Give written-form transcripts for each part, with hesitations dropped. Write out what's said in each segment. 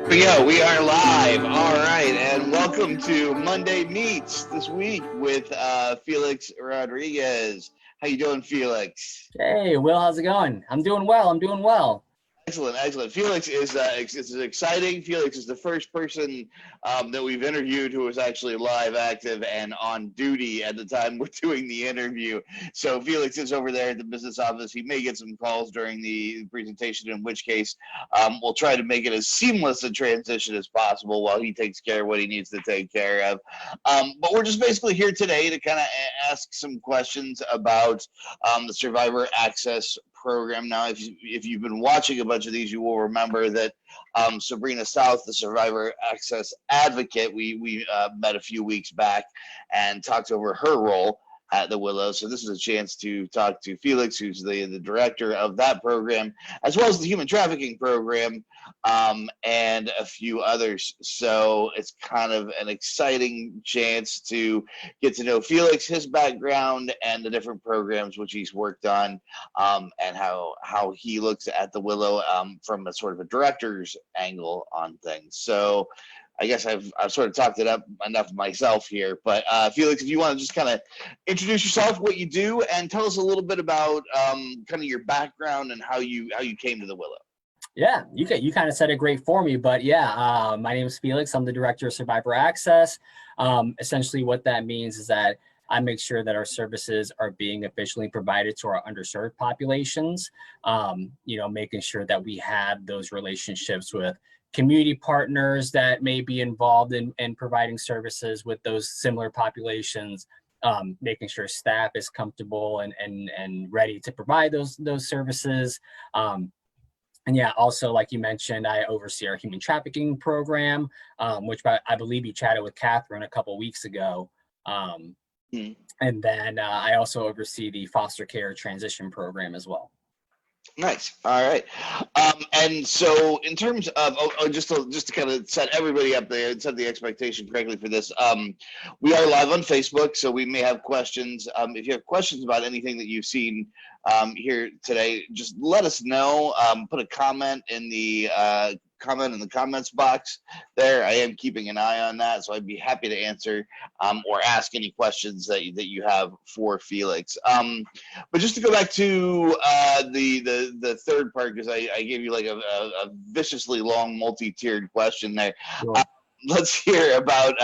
We are live. All right, and welcome to Monday Meets this week with Felix Rodriguez. How you doing, Felix? Hey, Will, how's it going? I'm doing well. I'm doing well. Excellent, excellent. Felix is exciting. Felix is the first person that we've interviewed who was actually live, active, and on duty at the time we're doing the interview. So Felix is over there at the business office. He may get some calls during the presentation, in which case we'll try to make it as seamless a transition as possible while he takes care of what he needs to take care of. But we're just basically here today to kind of ask some questions about the Survivor Access program. Now, if you've been watching a bunch of these, you will remember that Sabrina South, the Survivor Access Advocate, we met a few weeks back and talked over her role at the Willow. So this is a chance to talk to Felix, who's the director of that program, as well as the human trafficking program, and a few others. So it's kind of an exciting chance to get to know Felix, his background, and the different programs which he's worked on, and how he looks at the Willow from a sort of a director's angle on things. So I guess I've sort of talked it up enough myself here, but Felix, if you want to just kind of introduce yourself, what you do, and tell us a little bit about kind of your background and how you came to the Willow. Yeah, you kind of said it great for me, but yeah, my name is Felix. I'm the director of Survivor Access. Essentially, what that means is that I make sure that our services are being efficiently provided to our underserved populations. Making sure that we have those relationships with community partners that may be involved in providing services with those similar populations, making sure staff is comfortable and ready to provide those services. And yeah, also, like you mentioned, I oversee our human trafficking program, which I believe you chatted with Catherine a couple of weeks ago. And then I also oversee the foster care transition program as well. Nice. All right. And so in terms of, just to kind of set everybody up there and set the expectation correctly for this, we are live on Facebook, so we may have questions. If you have questions about anything that you've seen here today, just let us know. Put a comment in the comments box there. I am keeping an eye on that, so I'd be happy to answer or ask any questions that you have for Felix. But just to go back to the third part, because I gave you like a viciously long multi-tiered question there. Sure. Let's hear about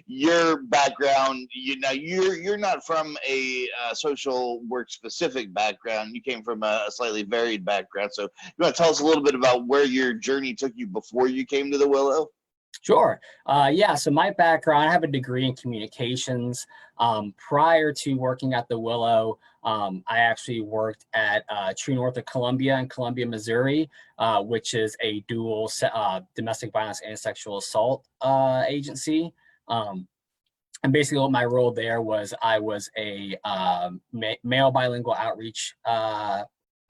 your background. You're not from a social work specific background. You came from a slightly varied background. So you want to tell us a little bit about where your journey took you before you came to the Willow? Sure. Yeah, so my background, I have a degree in communications. Prior to working at the Willow, I actually worked at True North of Columbia in Columbia, Missouri, which is a dual domestic violence and sexual assault agency. And basically what my role there was, I was a male bilingual outreach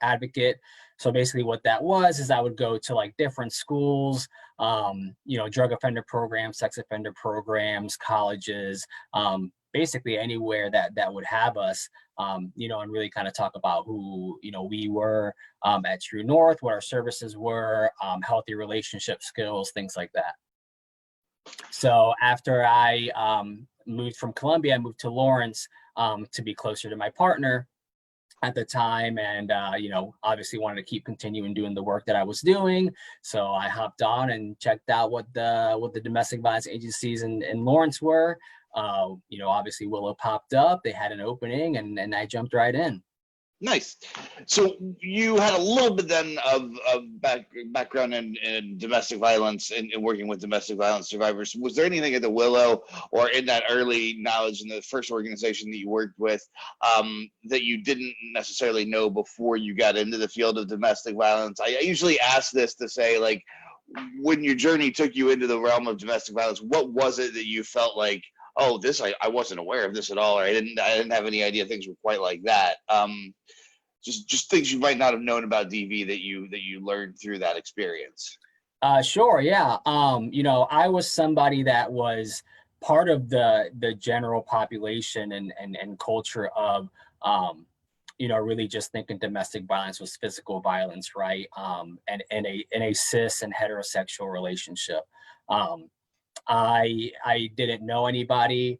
advocate. So basically what that was is I would go to like different schools, drug offender programs, sex offender programs, colleges, basically anywhere that would have us, and really kind of talk about who, we were at True North, what our services were, healthy relationship skills, things like that. So after I moved from Columbia, I moved to Lawrence to be closer to my partner at the time, and obviously wanted to keep continuing doing the work that I was doing. So I hopped on and checked out what the domestic violence agencies in Lawrence were. Obviously Willow popped up, they had an opening, and I jumped right in. Nice. So you had a little bit then of background in domestic violence and working with domestic violence survivors. Was there anything at the Willow or in that early knowledge in the first organization that you worked with that you didn't necessarily know before you got into the field of domestic violence? I usually ask this to say, like, when your journey took you into the realm of domestic violence, what was it that you felt like, oh, this I wasn't aware of this at all, or I didn't have any idea things were quite like that. Just things you might not have known about DV that you learned through that experience. Sure, yeah. I was somebody that was part of the general population and culture of really just thinking domestic violence was physical violence, right? And in a cis and heterosexual relationship. I didn't know anybody,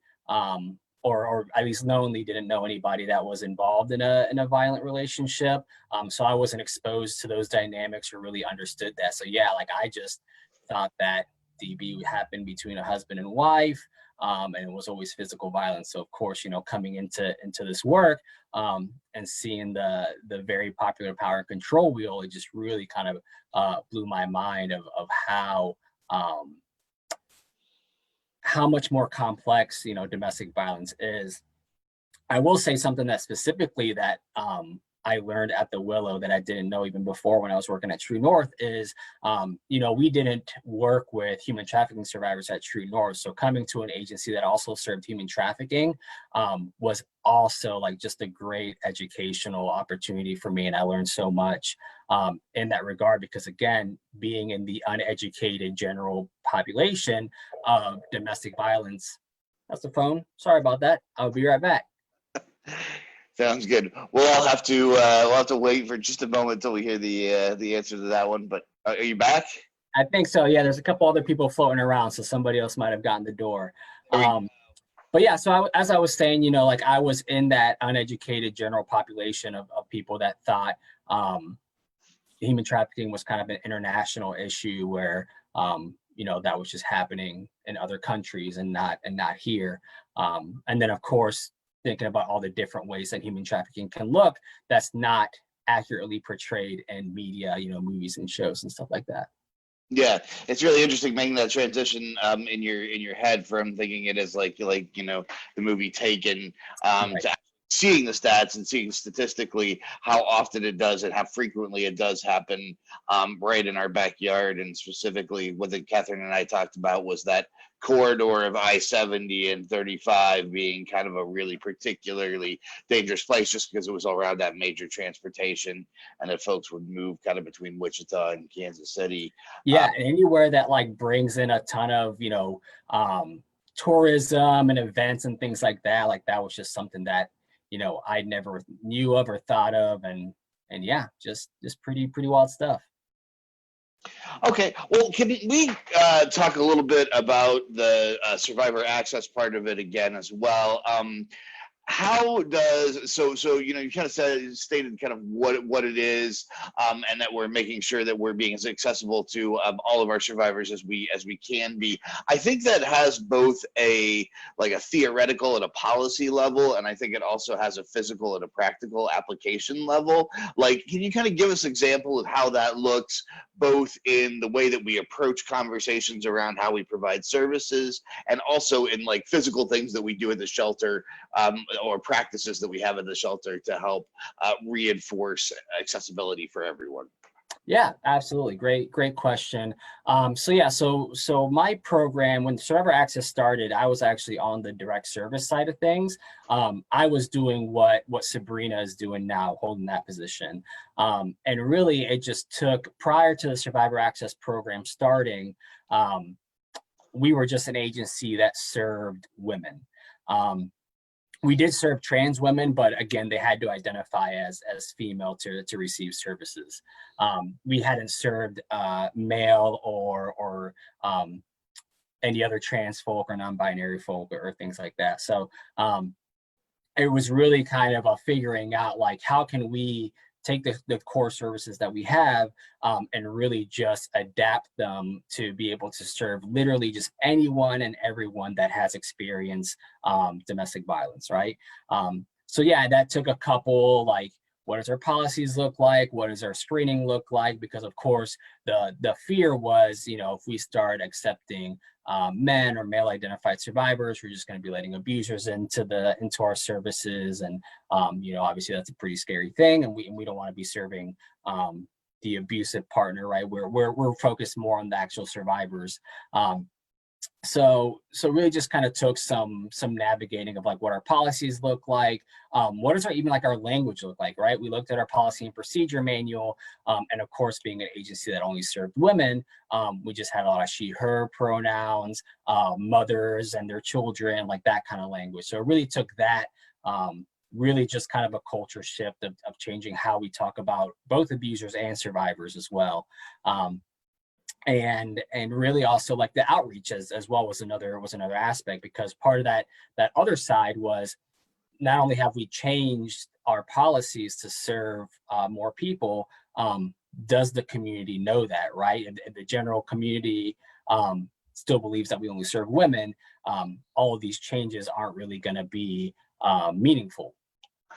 or at least knowingly didn't know anybody that was involved in a violent relationship. So I wasn't exposed to those dynamics or really understood that. So yeah, like I just thought that DV would happen between a husband and wife, and it was always physical violence. So of course, coming into this work, and seeing the very popular Power and Control wheel, it just really kind of blew my mind of how much more complex, domestic violence is. I will say something that specifically that I learned at the Willow that I didn't know even before when I was working at True North is, we didn't work with human trafficking survivors at True North. So coming to an agency that also served human trafficking was also like just a great educational opportunity for me. And I learned so much in that regard, because again, being in the uneducated general population of domestic violence. That's the phone. Sorry about that. I'll be right back. Sounds good. We'll have to wait for just a moment until we hear the answer to that one. But are you back? I think so. Yeah, there's a couple other people floating around, so somebody else might have gotten the door. But yeah, so as I was saying, like I was in that uneducated general population of people that thought human trafficking was kind of an international issue where that was just happening in other countries and not here. And then of course, thinking about all the different ways that human trafficking can look that's not accurately portrayed in media, movies and shows and stuff like that. Yeah, it's really interesting making that transition in your head from thinking it as like the movie Taken Right. to seeing the stats and seeing statistically how often it does and how frequently it does happen right in our backyard. And specifically what Catherine and I talked about was that corridor of I-70 and 35 being kind of a really particularly dangerous place just because it was all around that major transportation and that folks would move kind of between Wichita and Kansas City. Yeah, anywhere that like brings in a ton of, tourism and events and things like that. Like that was just something that, I never knew of or thought of. And yeah, just pretty wild stuff. Okay, well, can we talk a little bit about the survivor access part of it again as well? How does you kind of stated kind of what it is, and that we're making sure that we're being as accessible to all of our survivors as we can be. I think that has both a theoretical and a policy level, and I think it also has a physical and a practical application level. Like, can you kind of give us an example of how that looks, both in the way that we approach conversations around how we provide services, and also in like physical things that we do at the shelter, or practices that we have in the shelter to help reinforce accessibility for everyone? Yeah, absolutely. Great question. So my program, when Survivor Access started, I was actually on the direct service side of things. I was doing what Sabrina is doing now, holding that position. And really it just took, prior to the Survivor Access program starting, we were just an agency that served women. We did serve trans women, but again, they had to identify as female to receive services. We hadn't served male or any other trans folk or non-binary folk or things like that. So it was really kind of a figuring out like, how can we take the core services that we have and really just adapt them to be able to serve literally just anyone and everyone that has experienced domestic violence, right? So yeah, that took a couple, like, what does our policies look like? What does our screening look like? Because of course, the fear was, if we start accepting men or male identified survivors, we're just going to be letting abusers into our services. And, obviously that's a pretty scary thing. And we don't want to be serving the abusive partner, right? We're focused more on the actual survivors. So really just kind of took some navigating of like what our policies look like. What does our language look like, right? We looked at our policy and procedure manual, and of course, being an agency that only served women, we just had a lot of she, her pronouns, mothers and their children, like that kind of language. So it really took that really just kind of a culture shift of changing how we talk about both abusers and survivors as well. And really also like the outreach as well was another aspect, because part of that other side was not only have we changed our policies to serve more people, does the community know that, right? And the general community still believes that we only serve women. All of these changes aren't really going to be meaningful.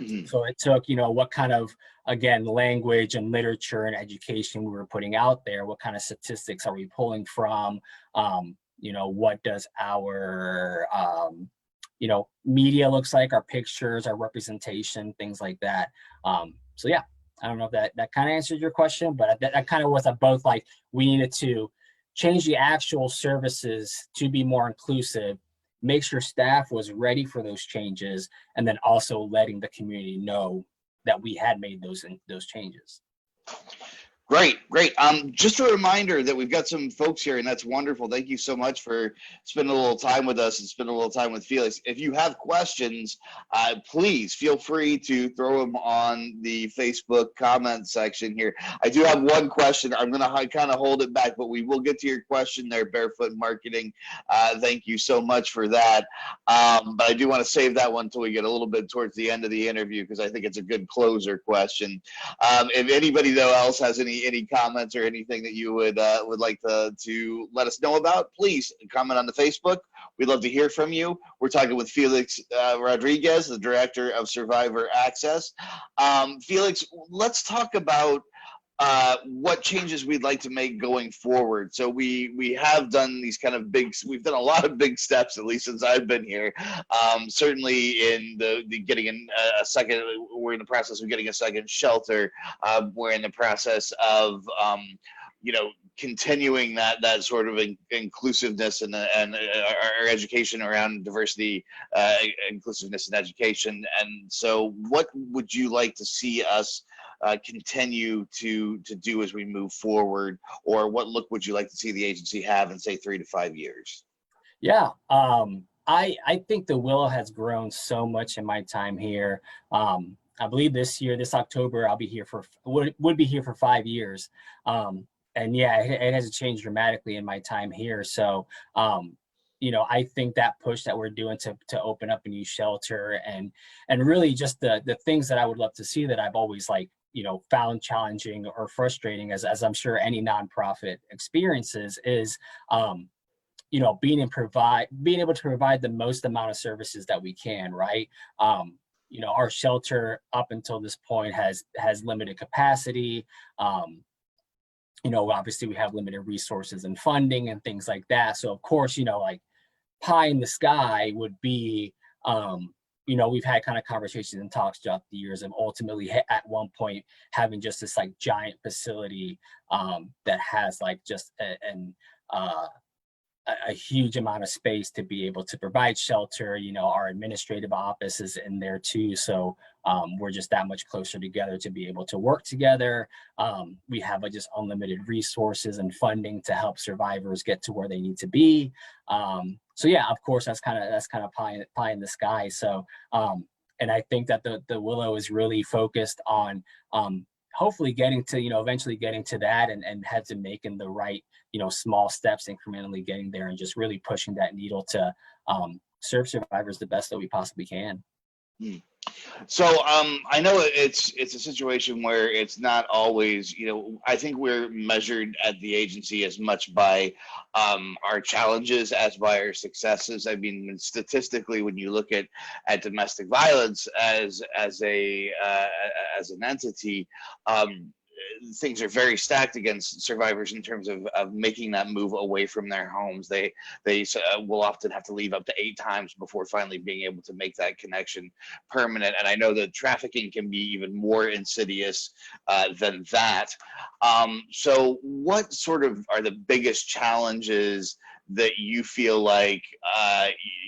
Mhm. So it took, what kind of, again, language and literature and education we were putting out there, what kind of statistics are we pulling from, what does our, media looks like, our pictures, our representation, things like that. So yeah, I don't know if that kind of answered your question, but that kind of was both like we needed to change the actual services to be more inclusive, make sure staff was ready for those changes, and then also letting the community know that we had made those changes. Great. Just a reminder that we've got some folks here, and that's wonderful. Thank you so much for spending a little time with us and spending a little time with Felix. If you have questions, please feel free to throw them on the Facebook comment section here. I do have one question. I'm going to kind of hold it back, but we will get to your question there, Barefoot Marketing. Thank you so much for that. But I do want to save that one until we get a little bit towards the end of the interview, because I think it's a good closer question. If anybody, though, else has any comments or anything that you would like to let us know about, please comment on the Facebook. We'd love to hear from you. We're talking with Felix Rodriguez, the Director of Survivor Access. Felix, let's talk about what changes we'd like to make going forward. So we have done these kind of we've done a lot of big steps, at least since I've been here. Certainly in the getting in a second, we're in the process of getting a second shelter. We're in the process of, continuing that sort of inclusiveness and our education around diversity, inclusiveness and education. And so what would you like to see us continue to do as we move forward, or what look would you like to see the agency have in, say, 3 to 5 years? Yeah, I think the Willow has grown so much in my time here. I believe this October, I'll be here would be here for 5 years. And yeah, it has changed dramatically in my time here. So, I think that push that we're doing to open up a new shelter and really just the things that I would love to see that I've always found challenging or frustrating, as I'm sure any nonprofit experiences, is being able to provide the most amount of services that we can, right? Our shelter up until this point has limited capacity. Obviously we have limited resources and funding and things like that. So of course, pie in the sky would be, we've had kind of conversations and talks throughout the years of ultimately at one point having just this giant facility that has just a huge amount of space to be able to provide shelter. Our administrative office is in there too. So we're just that much closer together to be able to work together. We have just unlimited resources and funding to help survivors get to where they need to be. So yeah, of course, that's kind of pie in the sky. So, and I think that the Willow is really focused on hopefully getting to, eventually getting to that and heads and making the right, small steps, incrementally getting there and just really pushing that needle to serve survivors the best that we possibly can. So I know it's a situation where it's not always, I think we're measured at the agency as much by our challenges as by our successes. I mean, statistically, when you look at domestic violence as an entity, things are very stacked against survivors in terms of making that move away from their homes. They will often have to leave up to 8 times before finally being able to make that connection permanent. And I know that trafficking can be even more insidious than that. So what sort of are the biggest challenges that you feel like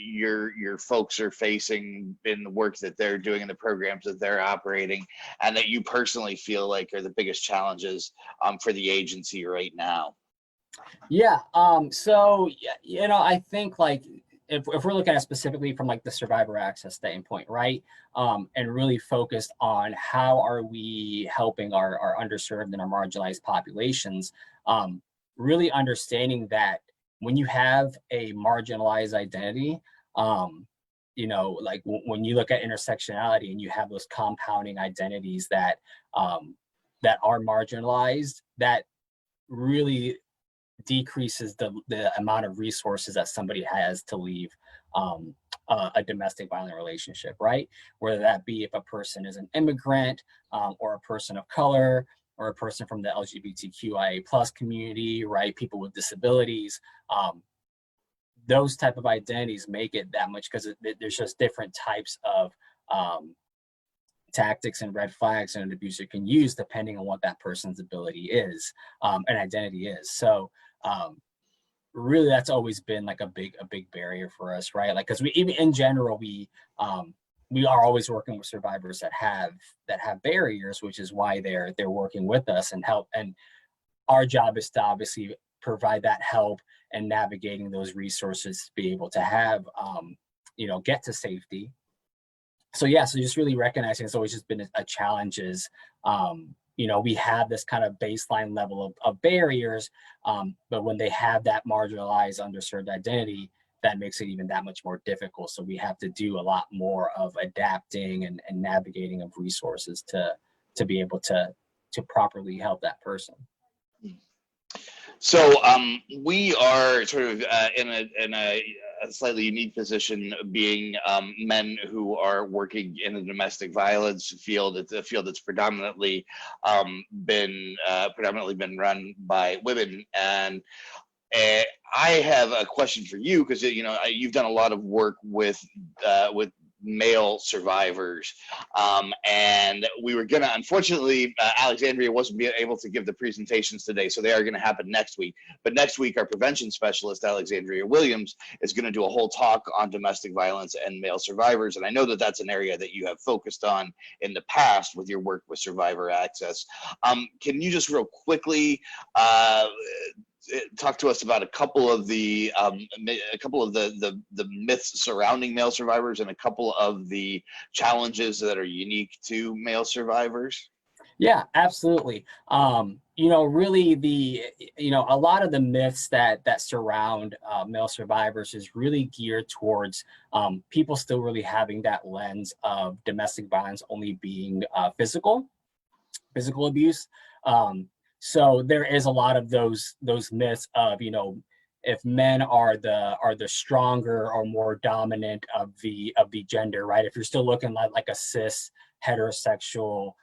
your folks are facing in the work that they're doing in the programs that they're operating, and that you personally feel like are the biggest challenges for the agency right now? Yeah. So, I think if we're looking at specifically from like the survivor access standpoint, right? And really focused on how are we helping our underserved and our marginalized populations, really understanding that when you have a marginalized identity, like when you look at intersectionality and you have those compounding identities that that are marginalized, that really decreases the amount of resources that somebody has to leave a domestic violent relationship, right? Whether that be if a person is an immigrant, or a person of color, or a person from the LGBTQIA plus community, right? People with disabilities. Those type of identities make it that much, because there's just different types of tactics and red flags and an abuser can use depending on what that person's ability is, and identity is. So really that's always been like a big barrier for us, right? Like, because we, even in general, we are always working with survivors that have barriers, which is why they're working with us and help. And our job is to obviously provide that help and navigating those resources to be able to have get to safety. So yeah, so just really recognizing it's always just been a challenge is, we have this kind of baseline level of barriers, but when they have that marginalized, underserved identity, that makes it even that much more difficult. So we have to do a lot more of adapting and navigating of resources to be able to properly help that person. So we are sort of in a slightly unique position, being men who are working in the domestic violence field. It's a field that's predominantly been run by women. And I have a question for you, because you've done a lot of work with male survivors, and we were gonna, unfortunately, Alexandria wasn't able to give the presentations today, so they are going to happen next week. But next week, our prevention specialist, Alexandria Williams, is going to do a whole talk on domestic violence and male survivors. And I know that that's an area that you have focused on in the past with your work with survivor access. Can you just real quickly talk to us about a couple of the myths surrounding male survivors and a couple of the challenges that are unique to male survivors? Yeah, absolutely. Really a lot of the myths that surround male survivors is really geared towards people still really having that lens of domestic violence only being physical abuse. So there is a lot of those myths of, if men are the stronger or more dominant of the gender, right? If you're still looking like a cis heterosexual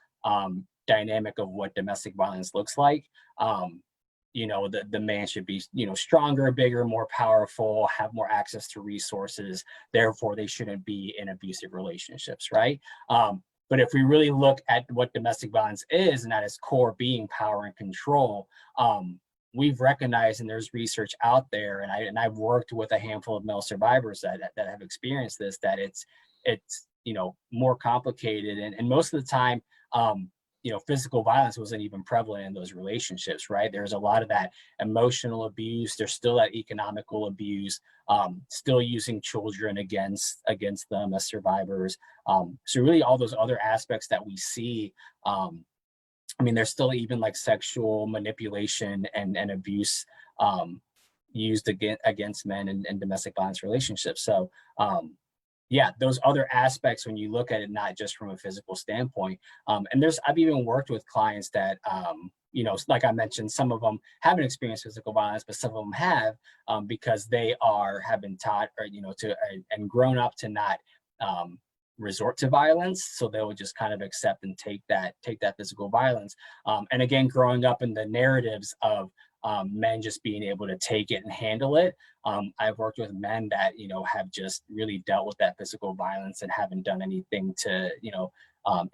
dynamic of what domestic violence looks like, the man should be, stronger, bigger, more powerful, have more access to resources. Therefore, they shouldn't be in abusive relationships, right? But if we really look at what domestic violence is, and at its core being power and control, we've recognized, and there's research out there, and I've worked with a handful of male survivors that have experienced this, that it's more complicated, and most of the time, physical violence wasn't even prevalent in those relationships, right? There's a lot of that emotional abuse. There's still that economical abuse, still using children against them as survivors. So really all those other aspects that we see, there's still even like sexual manipulation and abuse used against men in domestic violence relationships. So yeah, those other aspects, when you look at it, not just from a physical standpoint, and I've even worked with clients that, like I mentioned, some of them haven't experienced physical violence, but some of them have, because they have been taught, or, and grown up to not resort to violence. So they would just kind of accept and take that physical violence. And again, growing up in the narratives of men just being able to take it and handle it. I've worked with men that, have just really dealt with that physical violence and haven't done anything to,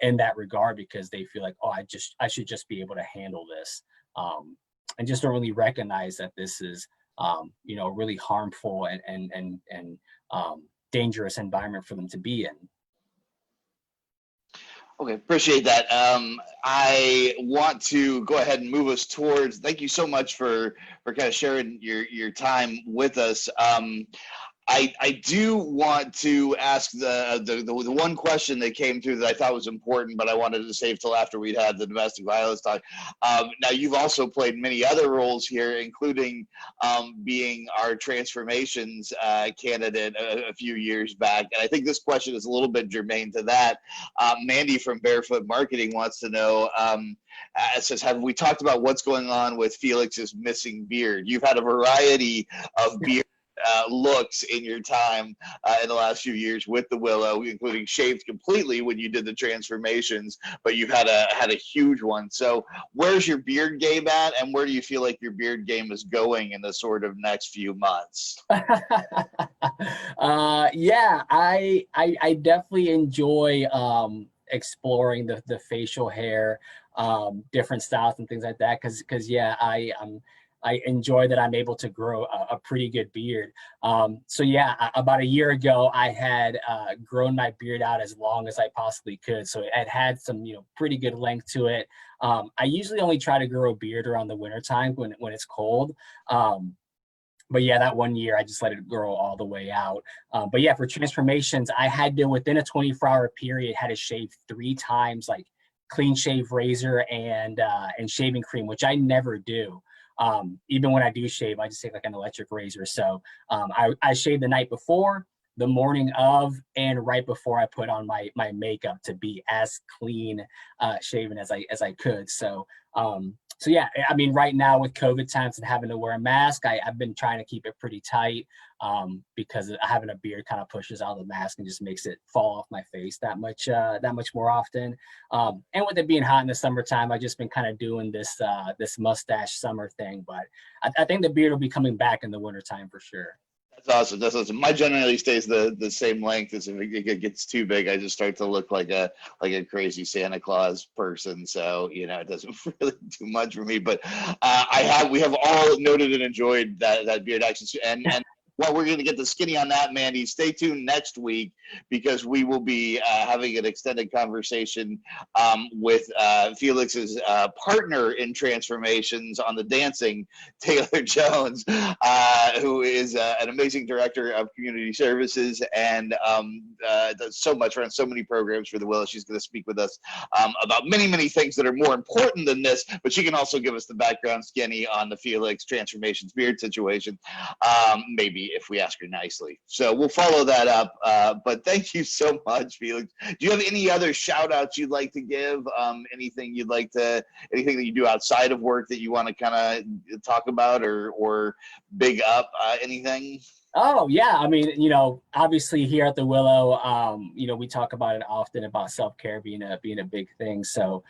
in that regard, because they feel like, oh, I should just be able to handle this. And just don't really recognize that this is, really harmful and dangerous environment for them to be in. Okay, appreciate that. I want to go ahead and move us towards, thank you so much for kind of sharing your time with us. I do want to ask the one question that came through that I thought was important, but I wanted to save till after we'd had the domestic violence talk. Now, you've also played many other roles here, including being our transformations candidate a few years back. And I think this question is a little bit germane to that. Mandy from Barefoot Marketing wants to know, it says, have we talked about what's going on with Felix's missing beard? You've had a variety of beard looks in your time in the last few years with the Willow, including shaved completely when you did the transformations, but you've had a huge one. So where's your beard game at, and where do you feel like your beard game is going in the sort of next few months? Yeah, I definitely enjoy exploring the facial hair, different styles and things like that, because yeah, I enjoy that I'm able to grow a pretty good beard. So yeah, about a year ago, I had grown my beard out as long as I possibly could. So it had some, pretty good length to it. I usually only try to grow a beard around the wintertime when it's cold. But yeah, that one year I just let it grow all the way out. But yeah, for transformations, I had to, within a 24-hour period, had to shave 3 times, like clean shave razor and shaving cream, which I never do. Even when I do shave, I just take like an electric razor. So I shave the night before, the morning of, and right before I put on my makeup to be as clean shaven as I could. So so yeah, I mean, right now with COVID times and having to wear a mask, I've been trying to keep it pretty tight because having a beard kind of pushes out the mask and just makes it fall off my face that much more often. And with it being hot in the summertime, I've just been kind of doing this mustache summer thing. But I think the beard will be coming back in the wintertime for sure. That's awesome. That's awesome. Mine generally stays the same length. As if it gets too big, I just start to look like a crazy Santa Claus person. So it doesn't really do much for me. But we have all noted and enjoyed that beard action. And while we're going to get the skinny on that, Mandy, stay tuned next week because we will be having an extended conversation with Felix's partner in transformations on the dancing, Taylor Jones, who is an amazing director of community services and does so much, runs so many programs for the Willow. She's going to speak with us about many, many things that are more important than this, but she can also give us the background skinny on the Felix transformations beard situation, maybe if we ask her nicely. So we'll follow that up. But thank you so much, Felix. Do you have any other shout outs you'd like to give? Anything that you do outside of work that you want to kind of talk about or big up? Anything? Oh yeah, I mean, obviously here at the Willow, we talk about it often about self-care being a big thing. So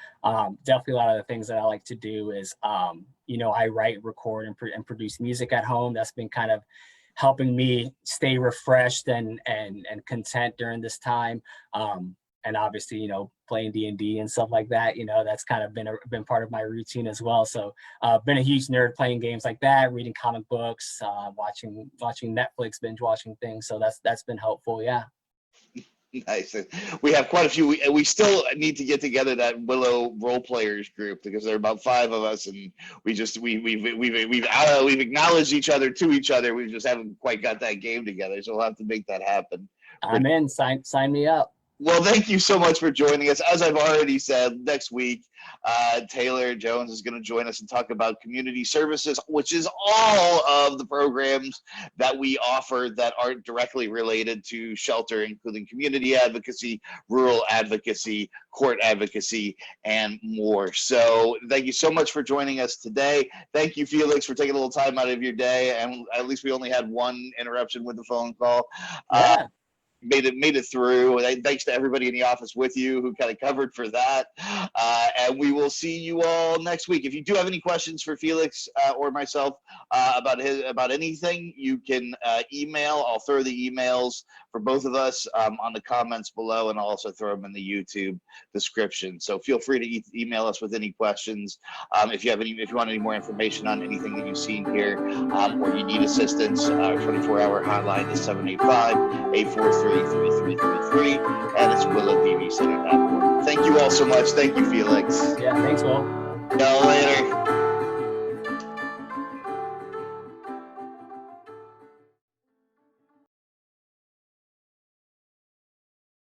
definitely a lot of the things that I like to do is, I write, record, and produce music at home. That's been kind of helping me stay refreshed and content during this time. And obviously, playing D&D and stuff like that, that's kind of been part of my routine as well. So been a huge nerd playing games like that, reading comic books, watching Netflix, binge watching things. So that's been helpful. Yeah. Nice. We have quite a few. We still need to get together that Willow role players group because there are about 5 of us, and we've acknowledged each other to each other. We just haven't quite got that game together, so we'll have to make that happen. I'm in. Sign me up. Well, thank you so much for joining us. As I've already said, next week, Taylor Jones is going to join us and talk about community services, which is all of the programs that we offer that aren't directly related to shelter, including community advocacy, rural advocacy, court advocacy, and more. So thank you so much for joining us today. Thank you, Felix, for taking a little time out of your day. And at least we only had one interruption with the phone call. Yeah. Made it through. Thanks to everybody in the office with you who kind of covered for that. And we will see you all next week. If you do have any questions for Felix or myself about anything, you can email. I'll throw the emails for both of us on the comments below, and I'll also throw them in the YouTube description. So feel free to email us with any questions. If you want any more information on anything that you've seen here, or you need assistance, our 24-hour hotline is 785-843-3333, and it's willowdvcenter.org. Thank you all so much. Thank you, Felix. Yeah, thanks, Will. See you later.